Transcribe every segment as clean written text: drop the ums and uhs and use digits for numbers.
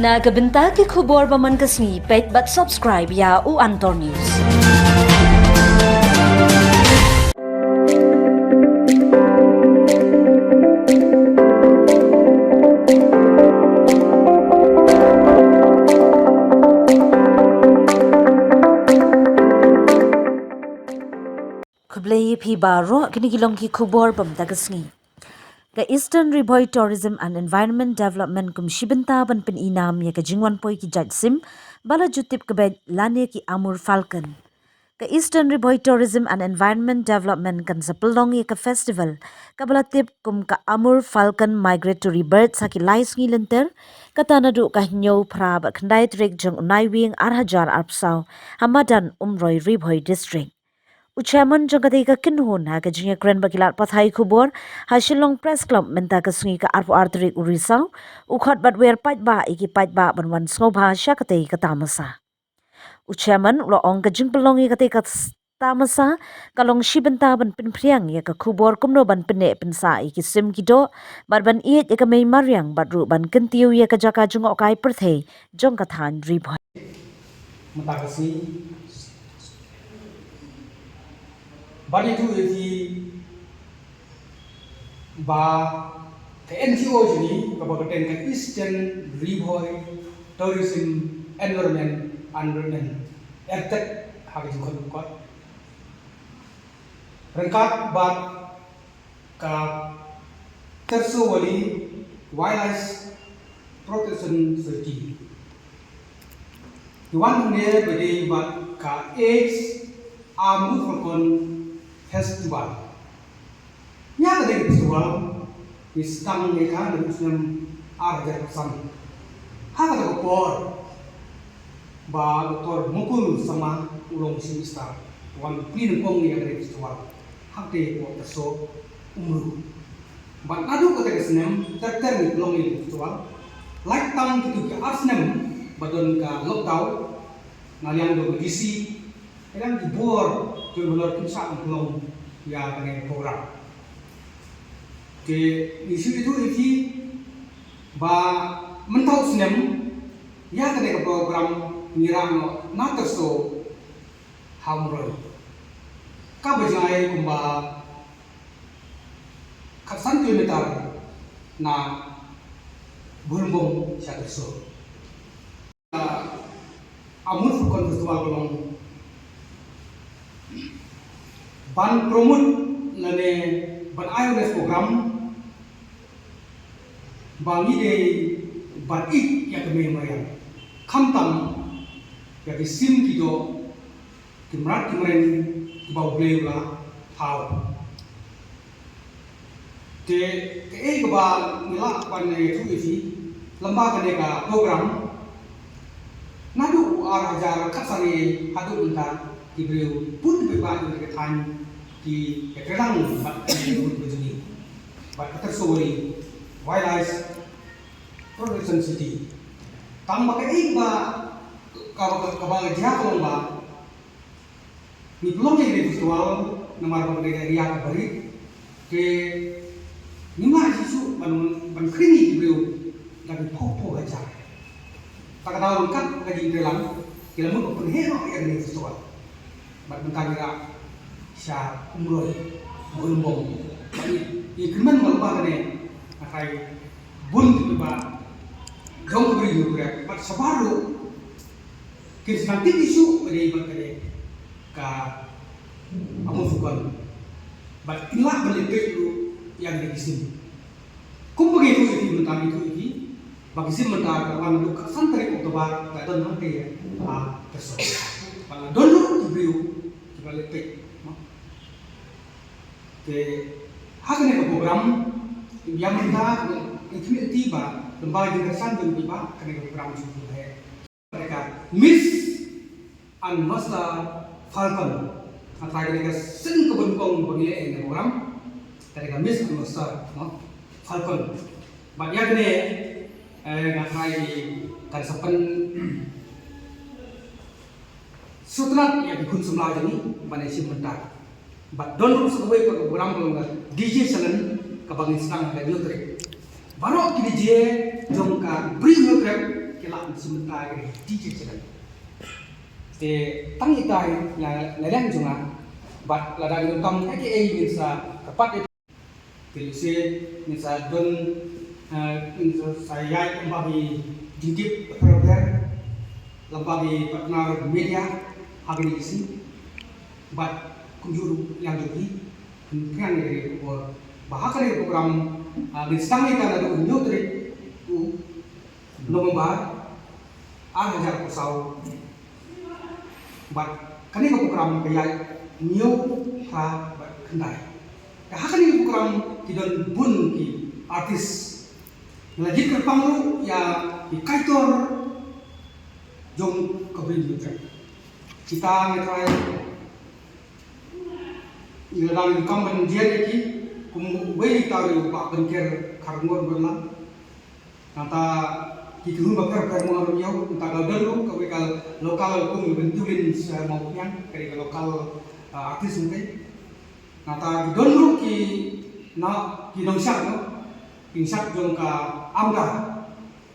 Nagabenta ki khubor baman kasni pet but subscribe ya u Antor News. Kublai phi baro kini gilong ki khubor bam dagasni. Ka Eastern Riboy Tourism and Environment Development kum shibenta ban pen inam ya ka jingwan poi ki jajsim bala jutip ke bed lane ki Amur Falcon. Ka Eastern Riboy Tourism and Environment Development kan sapelong ya ka festival ka bala tip kum ka Amur Falcon Migratory Birds sa ki lais ngi lenter ka tanadu ka nyo pra ba khandai trek jong unai wing arhajar arpsaw Hamadan Umroy Riboy District. Uchairman jangkati ka kinhun ha ka jingya kren bakilat pathai khubor ha Shillong Press Club menta ka sungi ka arpo artrik urisau ukhat batwer patba iki patba banwan snobha syakate ka tamasa. Uchairman lo ong ka jingpelongi kate ka tamasa kalong shibenta ban pinpriang ya ka khubor kumno ban pene pensa iki sim kido ban iet ya ka mei mariang badru ban kentiu ya ka jaka jungok kai perthei jong ka than riboy. Matakasi bani tu iti ba ke NGO jini kabupaten ke Eastern Riboy Tourism Environment ertek hagi jukot kot rengkat bat ka tersuwali wildlife protection society Iwan ne bede bat ka AIDS Amur Falcon Festival. Ya ada festival di sedang mereka dan Muslim Arab bersama. Hak ada kopor, bah doktor mukul sama ulung semesta. Wan pilih pong yang ada festival. Hak deh buat terso umur. Ban adu kata kesenem terter ulung ini festival. Like tam itu ke asnem badon ke lockdown ngalian do gisi. Kadang dibor keluar pusat belum ya dengan program. Ke isu itu isi ba mentau senem ya dengan program mirang naterso hamroy. Kabajai kumba katsan kilometer na bulmbong siya terso. Amur Falcon Festival belum ban promote lane ban awareness program bangi de ban ik ya keme mariam khamtam ya ki sim ki do kimrat kimren ki bau blela hau te e ba mila ban ne tu isi lamba kane ka program nadu arajar khasani hadu unta Ibu pun berbalik ke tan di kerang bat pun begini bat tersori wildlife protection city tambah ke iba kalau dia kalau mbak ni belum jadi visual nomor pembeli ria beri ke lima isu ban kini ibu dari popo aja tak tahu kan lagi dalam kita mau penghero yang di visual Bantangga sya umroy bulmbong ikman malba ne akai bun tiba gong beri juga pat sabaru kisah isu pada ibarat kade ka Amur Falcon bat ilah balik lu yang di sini kum begitu itu mentang itu ini bagi sim mentang kawan lu santai oktober tak tahu nanti ya tersebut kalau dulu diberi balik ke haknya ke program yang minta itu tiba lembaga interesan dan tiba kena program itu mereka Miss and Master Falcon antara mereka sen kebentukang pemilihan program mereka Miss and Master Falcon banyak ni ngakai dari sepen Setelah yang dikun semula ini, pada isi mentar. But don't lose the way ke program DJ Salen ke bangin sedang ada YouTube. Baru kini je jom ka bring your crap kelak sementara ini DJ jalan. Te tang itai la ladang junga, bat ladang itu kam AKA minsa kapat televisi minsa don minsa saya kembali dikip program lembaga partner media hari ini sih, bat kunjuru yang jadi kan dari bahkan dari program distangi kan ada unjuk dari November ada pusau bat kani ko program kaya new ha bat kendai hakani program kidon bun ki artis melajit kerpangru ya ikaitor jong kabrin bukan kita ngetrai ilang kamban dia lagi kum wei taru pak benker karngon berlang nata kita bakar karngon yau entah dulu kau lokal kum bentulin mau yang dari lokal artis mungkin nata dulu ki dongsyak no insyak jong ka amga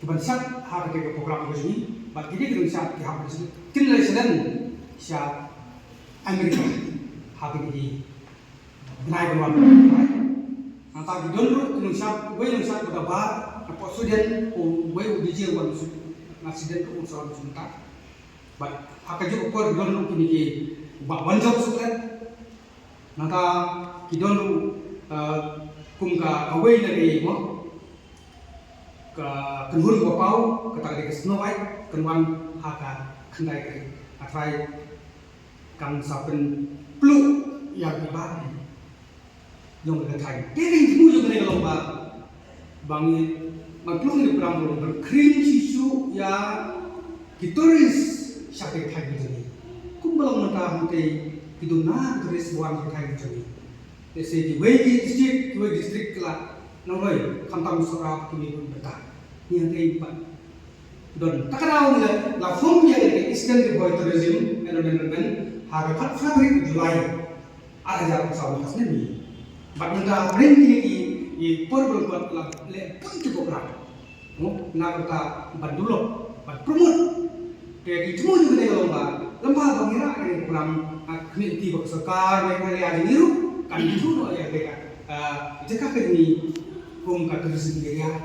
kiban syak har ke program begini bat kini dongsyak ki har begini tin lesson syak Amerika har begini naik beruang, nanti dulu indonesia, pada bar, apa student, DJ wan student tu usaha sebentar, but hak aja ukur dulu kini ki, banjau suket, nanti dulu kumka away dari mo, ke kenhun bapau, kata ke Snow White, kenwan haka kendai ke, atrai kang saben plu yang dibar. Yang berkaitan, tapi semua juga nih kalau bangi, maklum ini perang berkrim sisu ya kitoris siapa yang jadi, kumbalang mentah mute itu nah kitoris buang yang jadi, jadi dua distrik kelah, nampai kantam surah kini pun betah, ini yang terlibat, dan tak tahu ni lah form yang ini Eastern River Tourism Environment harapan Februari Julai ada jalan pesawat khasnya ni. Bagaimana brand ini perbel buat le pun cukup berat, nak kata bandulo, ban promote, jadi semua juga dia lomba bangira ini program kini bakal mereka lihat niru kan itu ya mereka, jika ini kum kata sendiri ya,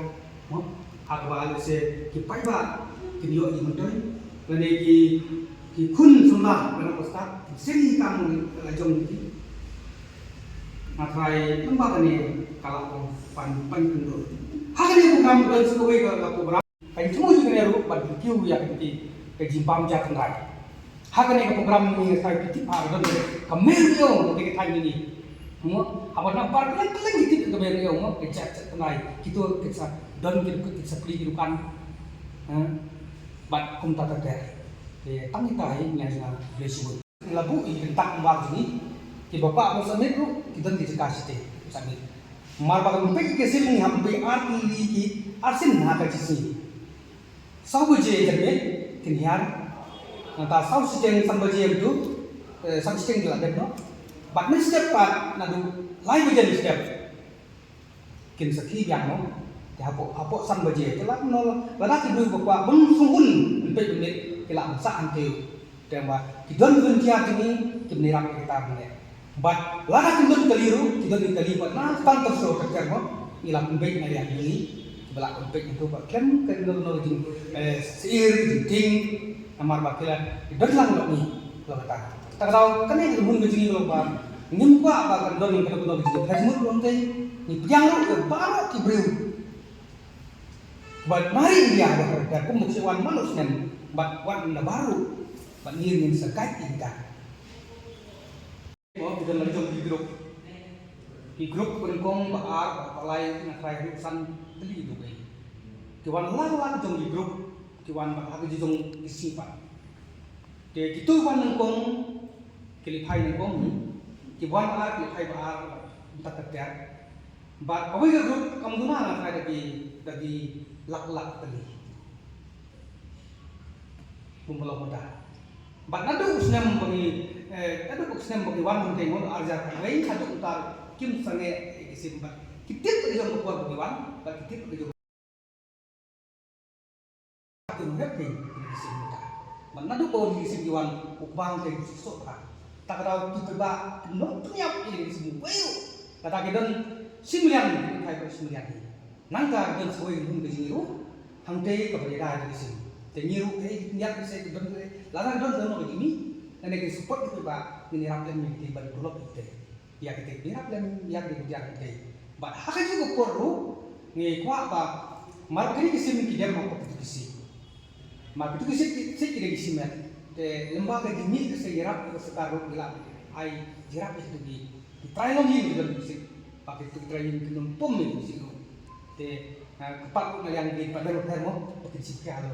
hak bahal se kipai ba kini yo ini menteri, dan ki kun sunnah dengan ustad, sini kamu lajong ini. Atrai lembaga ni kalau pan kendur. Hari ini program dan sekolah ke program. Kain semua juga ni rup ban kiu ya ke jimpam jak kendai. Hari ini program ni saya pitip har dan kemeryo ke kita ini. Mo apa nampak keleng gitu ke kemeryo mo ke jak kendai. Kita kisah dan kita sepeli hidupan. Bat kum tata ter. Ke tang kita ini yang bersibuk. Labu ini tak membahas ini. Ki bapak mo samit ru kita dikasih teh samit mar bakal pe ke sim ham pe arti ki arsin na ka chisi sau je jabe tinhar ta sau siteng sambaje tu sam siteng la dek no bat ni step pat na du lai baje step kin sakhi yang no ta hapo sambaje ke la no la ki du bapak bung sungun pe ni ke la sa ante tema ki don gun kia kini ki niram kita bune. But lahat ng kaliru, kita dikalipat na tanto sa kakar mo, ilang kumbay na yan ini, balak kumbay itu pak kem kendor jing seir jing, amar bakila, idang lang ni, lo kata. Tak tahu kan yang ibu ngejing lo pak, nyimpa apa kendor yang kendor jing, hajmut lo ntai, ni piang lo baru kibriu. But mari dia bakar, kum muksewan manus nen, but wan na baru, but ngin sekat kita. Kita lanjut di grup berengkong baar balai nakrai urusan teli itu kai. Kiwan lawan jong di grup kiwan bakal jong disipat. Jadi gitu wan nengkong kilipai nengkong kiwan baar kilipai baar tak tertiar. Bat apa ya grup kamu tu mana nakrai dari lak teli. Pembalap muda. Bat nado usnam bagi ada bukan bagi wan untuk ngol arja lain satu utar kim sange isim bat kitip ke jom buat bagi wan bat kitip ke jom hep ke kisim muda man nadu ko kisim diwan upang ke sok ka tak daw tu ba no punya ini kisim bayu kata kedon simlian kai ko simlian ni nangka don soi hun ke jiru hangte ka berida kisim te nyiru niat se kedon larang don don ini ane ke support tu ba ni raplen ni ti ban dulok ite ya ke ni raplen ya ke dia ite ba hakai juga perlu ni kwa ba mar kini kisim ki dem ko kisi mar itu kisi kira kisim te lembaga dini ke sejarah ke sekarang bilang ai jirap itu di training ini dalam kisi pakai itu training ke numpum ni kisi te kepak yang di pada termo kisi kalau